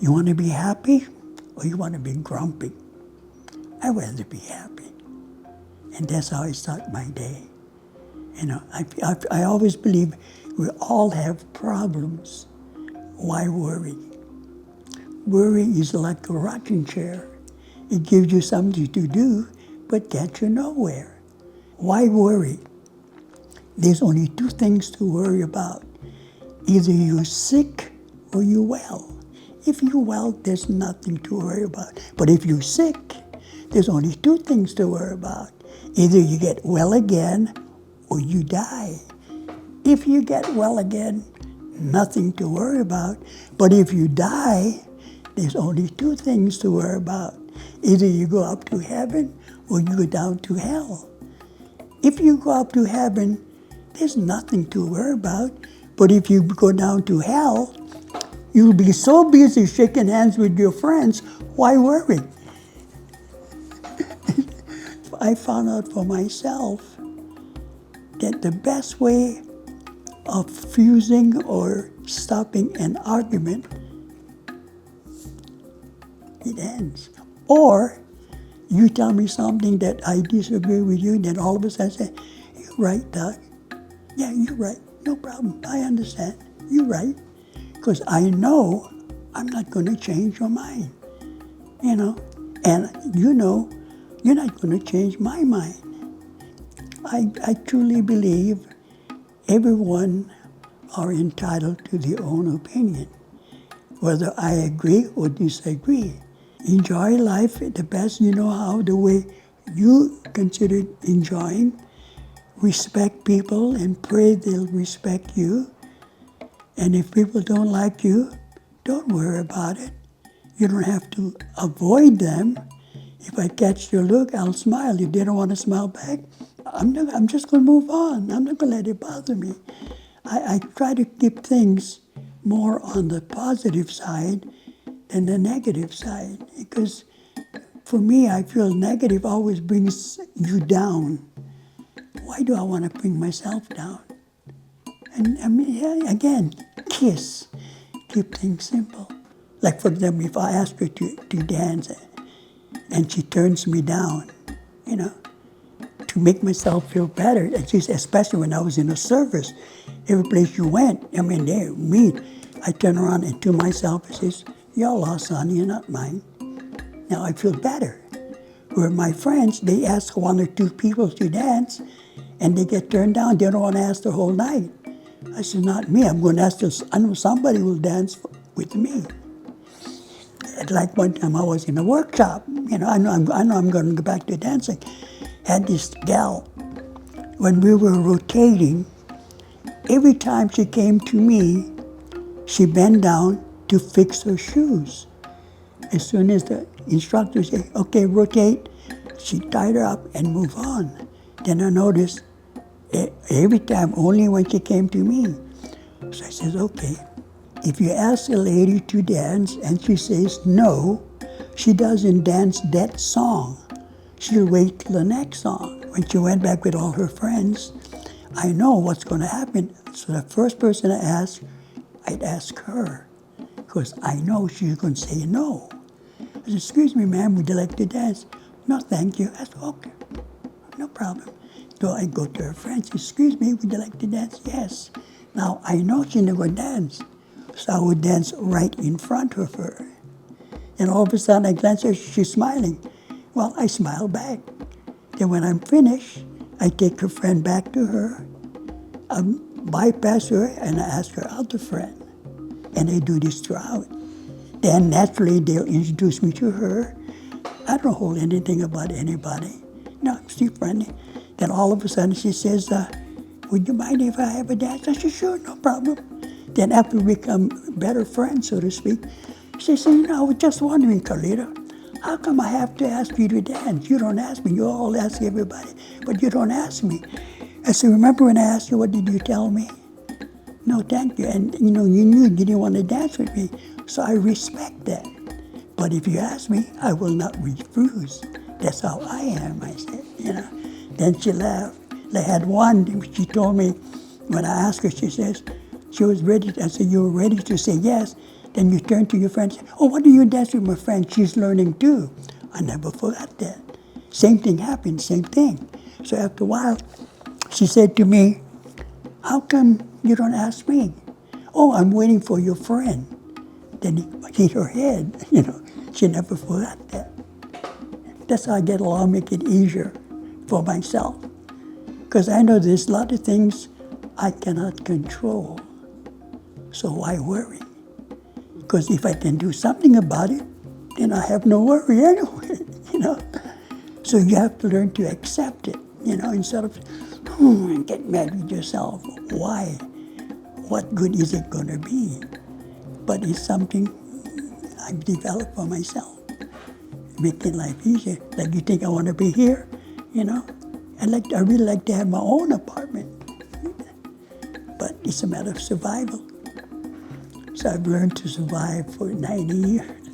You want to be happy or you want to be grumpy? I'd rather be happy. And that's how I start my day. You know, I always believe we all have problems. Why worry? Worry is like a rocking chair. It gives you something to do, but gets you nowhere. Why worry? There's only two things to worry about. Either you're sick or you're well. If you're well, there's nothing to worry about. But if you're sick, there's only two things to worry about. Either you get well again or you die. If you get well again, nothing to worry about. But if you die, there's only two things to worry about. Either you go up to heaven or you go down to hell. If you go up to heaven, there's nothing to worry about. But if you go down to hell, you'll be so busy shaking hands with your friends, why worry? I found out for myself that the best way of fusing or stopping an argument, it ends. Or you tell me something that I disagree with you, then all of a sudden I say, you're right, Doug. Yeah, you're right. No problem. I understand. You're right. Because I know I'm not going to change your mind. You know? And you know you're not going to change my mind. I truly believe everyone are entitled to their own opinion, whether I agree or disagree. Enjoy life the best you know how, the way you consider enjoying. Respect people and pray they'll respect you. And if people don't like you, don't worry about it. You don't have to avoid them. If I catch your look, I'll smile. If they don't want to smile back, I'm just going to move on. I'm not going to let it bother me. I try to keep things more on the positive side than the negative side. Because for me, I feel negative always brings you down. Why do I want to bring myself down? And I mean, yeah, again, kiss. Keep things simple. Like for example, if I ask her to dance and she turns me down, you know, to make myself feel better, especially when I was in a service, every place you went, I mean, I turn around and to myself and says, you're lost, son, you're not mine. Now I feel better. Where my friends, they ask one or two people to dance and they get turned down. They don't want to ask the whole night. I said, not me. I'm going to ask this. I know somebody will dance with me. Like one time I was in a workshop. You know, I know I'm going to go back to dancing. Had this gal, when we were rotating, every time she came to me, she bent down to fix her shoes. As soon as the instructor said, okay, rotate, she tied her up and moved on. Then I noticed every time, only when she came to me. So I said, okay, if you ask a lady to dance and she says no, she doesn't dance that song. She'll wait till the next song. When she went back with all her friends, I know what's going to happen. So the first person I asked, I'd ask her, because I know she's going to say no. I said, excuse me, ma'am, would you like to dance? No, thank you. I said, okay, no problem. So I go to her friends, excuse me, would you like to dance? Yes. Now, I know she's not going to dance, so I would dance right in front of her. And all of a sudden, I glance at her, she's smiling. Well, I smile back. Then when I'm finished, I take her friend back to her, I bypass her, and I ask her other friend. And I do this throughout. Then naturally, they'll introduce me to her. I don't hold anything about anybody. No, I'm still friendly. Then all of a sudden she says, would you mind if I have a dance? I said, sure, no problem. Then after we become better friends, so to speak, she said, you know, I was just wondering, Carlito, how come I have to ask you to dance? You don't ask me. You all ask everybody, but you don't ask me. I said, remember when I asked you, what did you tell me? No, thank you. And, you know, you knew you didn't want to dance with me, so I respect that. But if you ask me, I will not refuse. That's how I am, I said, you know. Then she laughed. I had one, she told me, when I asked her, she says, she was ready. I said, you were ready to say yes. Then you turn to your friend and say, oh, why do you dance with my friend? She's learning too. I never forgot that. Same thing happened, same thing. So after a while, she said to me, how come you don't ask me? Oh, I'm waiting for your friend. Then he hit her head, She never forgot that. That's how I get along, make it easier for myself. Because I know there's a lot of things I cannot control. So why worry? Because if I can do something about it, then I have no worry anyway, So you have to learn to accept it, instead of get mad with yourself. Why? What good is it going to be? But it's something I've developed for myself, making life easier. Like you think I want to be here, I really like to have my own apartment, but it's a matter of survival. So I've learned to survive for 90 years.